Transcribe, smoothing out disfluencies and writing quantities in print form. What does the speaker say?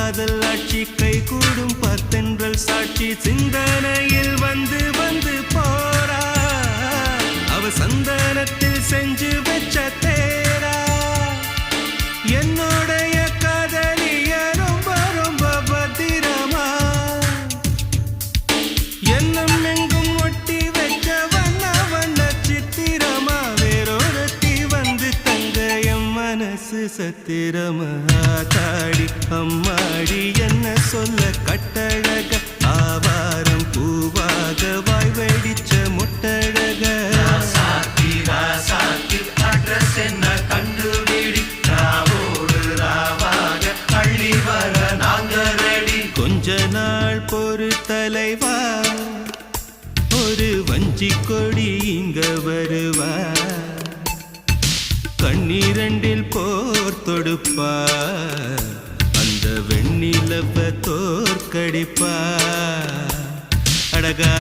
காதல் ஆட்சி கை கூடும் பத்தென்றல் சாட்சி சிந்தனையில் வந்து வந்து போறா அவ சந்தனத்தில் செஞ்சு வச்ச தேரா என்னோடைய காதலிய ரொம்ப ரொம்ப பத்திரமா என்னும் எங்கும் ஒட்டி வச்ச வண்ண வண்ண சித்திரமா வேறொருத்தி வந்து தங்க என் மனசு சத்திரமா தாடி அம்மாடி என்ன சொல்ல கட்டழக ஆவாரம் பூவாக வாய் வெடிச்ச முட்டழக அட்ரஸ் என்ன கண்டுபிடி ராவோடு ராவாக அள்ளி வர நாங்க ரெடி கொஞ்ச நாள் பொறு தலைவா ஒரு வஞ்சி கொடி இங்க வருவா கண்ணீரண்டில் போர் தொடுப்பா அந்த வெண்ணிலவ தோற்கடிப்பா அழகா